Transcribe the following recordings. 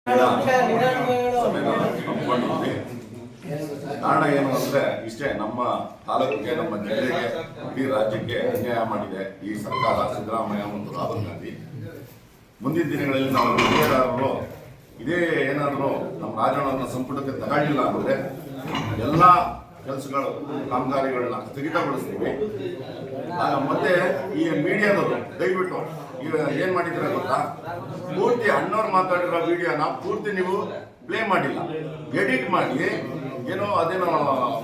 ಕಾರಣ ಏನು ಅಂದ್ರೆ ಇಷ್ಟೇ, ನಮ್ಮ ತಾಲೂಕಿಗೆ, ನಮ್ಮ ಜಿಲ್ಲೆಗೆ, ಇಡೀ ರಾಜ್ಯಕ್ಕೆ ಅನ್ಯಾಯ ಮಾಡಿದೆ ಈ ಸರ್ಕಾರ, ಸಿದ್ದರಾಮಯ್ಯ ಮತ್ತು ರಾಹುಲ್ ಗಾಂಧಿ. ಮುಂದಿನ ದಿನಗಳಲ್ಲಿ ನಾವು ಗುತ್ತಿಗೆದಾರರು ಇದೇ ಏನಾದರೂ ನಮ್ಮ ರಾಜಣ್ಣನ ಸಂಪುಟಕ್ಕೆ ತಗೊಳ್ಳಿಲ್ಲ ಅಂದ್ರೆ ಎಲ್ಲ ಕೆಲಸಗಳು, ಕಾಮಗಾರಿಗಳನ್ನ ಸ್ಥಗಿತಗೊಳಿಸ್ತೀವಿ. ಮತ್ತೆ ಈ ಮೀಡಿಯಾದವರು ದಯವಿಟ್ಟು ಏನ್ ಮಾಡಿದ್ರೆ ಗೊತ್ತಾ, ಪೂರ್ತಿ ಅಣ್ಣವ್ರು ಮಾತಾಡಿರೋ ವಿಡಿಯೋನ ಪೂರ್ತಿ ನೀವು ಪ್ಲೇ ಮಾಡಿಲ್ಲ, ಎಡಿಟ್ ಮಾಡಿ ಏನೋ ಅದೇನೋ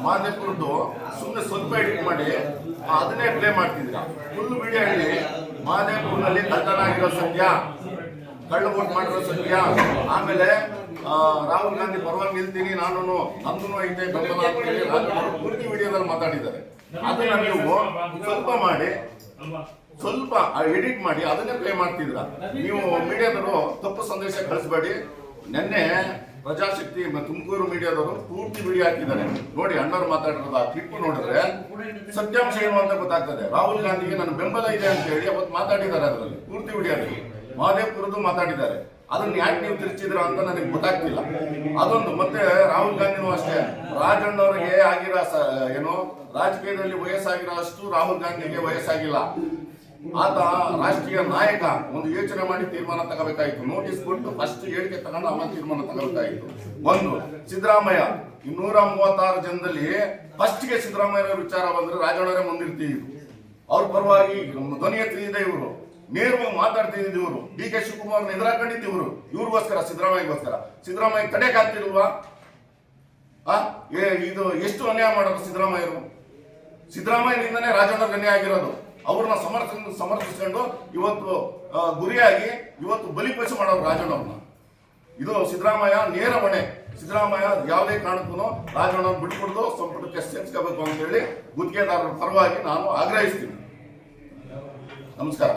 ಮಾದೇಪುರದ್ದು ಸುಮ್ಮನೆ ಸ್ವಲ್ಪ ಎಡಿಟ್ ಮಾಡಿ ಅದನ್ನೇ ಪ್ಲೇ ಮಾಡ್ತಿದ್ದೀರಾ. ಫುಲ್ ವಿಡಿಯೋ ಹೇಳಿ ಮಾದೇಪುರದಲ್ಲಿ ಕಳ್ಳತನ ಆಗಿರೋ ಸತ್ಯ, ಕಳ್ಳು ವೋಟ್ ಮಾಡಿರೋ ಸತ್ಯ, ಆಮೇಲೆ ರಾಹುಲ್ ಗಾಂಧಿ ಪರವಾಗಿ ನಿಲ್ತೀನಿ, ನಂದು ಐತೆ ಬೆಂಬಲ ಅಂತೇಳಿ ಪೂರ್ತಿ ವಿಡಿಯೋದಲ್ಲಿ ಮಾತಾಡಿದ್ದಾರೆ. ಅದನ್ನ ನೀವು ಸ್ವಲ್ಪ ಮಾಡಿ, ಸ್ವಲ್ಪ ಎಡಿಟ್ ಮಾಡಿ ಅದನ್ನೇ ಪ್ಲೇ ಮಾಡ್ತಿದ್ರ. ನೀವು ಮೀಡಿಯಾದವರು ತಪ್ಪು ಸಂದೇಶ ಕಳಿಸಬೇಡಿ. ನಿನ್ನೆ ಪ್ರಜಾಶಕ್ತಿ ತುಮಕೂರು ಮೀಡಿಯಾದವರು ಪೂರ್ತಿ ವಿಡಿಯೋ ಹಾಕಿದ್ದಾರೆ ನೋಡಿ. ಅಣ್ಣವ್ರು ಮಾತಾಡಿರೋದು ಆ ಕ್ಲಿಪ್ ನೋಡಿದ್ರೆ ಸತ್ಯಾಂಶ ಏನು ಅಂತ ಗೊತ್ತಾಗ್ತದೆ. ರಾಹುಲ್ ಗಾಂಧಿಗೆ ನನ್ನ ಬೆಂಬಲ ಇದೆ ಅಂತ ಹೇಳಿ ಅವತ್ತು ಮಾತಾಡಿದ್ದಾರೆ, ಅದರಲ್ಲಿ ಪೂರ್ತಿ ವಿಡಿಯೋದಲ್ಲಿ ಮಾದೇಪುರದ್ದು ಮಾತಾಡಿದ್ದಾರೆ. ಅದನ್ನ ಯಾಕೆ ನೀವು ತಿರ್ಚಿದ್ರ ಅಂತ ನನಗೆ ಗೊತ್ತಾಗ್ತಿಲ್ಲ. ಅದೊಂದು. ಮತ್ತೆ ರಾಹುಲ್ ಗಾಂಧಿನೂ ಅಷ್ಟೇ, ರಾಜಣ್ಣವರಿಗೆ ಆಗಿರೋ ಏನು ರಾಜಕೀಯದಲ್ಲಿ ವಯಸ್ಸಾಗಿರೋ ಅಷ್ಟು ರಾಹುಲ್ ಗಾಂಧಿಗೆ ವಯಸ್ಸಾಗಿಲ್ಲ. ಆತ ರಾಷ್ಟ್ರೀಯ ನಾಯಕ, ಒಂದು ಯೋಚನೆ ಮಾಡಿ ತೀರ್ಮಾನ ತಗೋಬೇಕಾಯ್ತು. ನೋಟಿಸ್ ಕೊಟ್ಟು ಫಸ್ಟ್ ಹೇಳಿಕೆ ತಗೊಂಡು ಆಮೇಲೆ ತೀರ್ಮಾನ ತಗೋಬೇಕಾಯ್ತು. ಒಂದು ಸಿದ್ದರಾಮಯ್ಯ 236 ಜನದಲ್ಲಿ ಫಸ್ಟ್ಗೆ ಸಿದ್ದರಾಮಯ್ಯ ವಿಚಾರ ಬಂದ್ರೆ ರಾಜಣ್ಣವರೇ ಮುಂದಿರ್ತಿದ್ರು. ಅವ್ರ ಪರವಾಗಿ ಧ್ವನಿ ಎತ್ತಿದ್ದೆ ಇವರು, ನೇರವಾಗಿ ಮಾತಾಡ್ತಿದ್ದು ಇವರು. ಡಿ ಕೆ ಶಿವಕುಮಾರ್ ಎದುರಾಕೊಂಡಿದ್ದು ಇವರು. ಇವ್ರಿಗೋಸ್ಕರ, ಸಿದ್ದರಾಮಯ್ಯಗೋಸ್ಕರ. ಸಿದ್ದರಾಮಯ್ಯ ಕಡೆಗೆ ಆಗ್ತಿಲ್ವಾ? ಇದು ಎಷ್ಟು ಅನ್ಯಾಯ ಮಾಡೋದು ಸಿದ್ದರಾಮಯ್ಯರು. ಸಿದ್ದರಾಮಯ್ಯನಿಂದನೇ ರಾಜಣ್ಣವ್ರಿಗೆ ಅನ್ಯಾಯ ಆಗಿರೋದು. ಅವ್ರನ್ನ ಸಮರ್ಥಿಸ್ಕೊಂಡು ಇವತ್ತು ಗುರಿಯಾಗಿ ಇವತ್ತು ಬಲಿಪಶು ಮಾಡೋರು ರಾಜಣ್ಣವ್ರನ್ನ. ಇದು ಸಿದ್ದರಾಮಯ್ಯ ನೇರ ಹೊಣೆ. ಸಿದ್ದರಾಮಯ್ಯ ಯಾವುದೇ ಕಾರಣಕ್ಕೂ ರಾಜಣ್ಣವ್ರನ್ನ ಬಿಟ್ಕೊಡ್ದು ಸಂಪುಟಕ್ಕೆ ಸೇರಿಸ್ಕೋಬೇಕು ಅಂತ ಹೇಳಿ ಗುತ್ತಿಗೆದಾರರ ಪರವಾಗಿ ನಾನು ಆಗ್ರಹಿಸ್ತೀನಿ. ನಮಸ್ಕಾರ.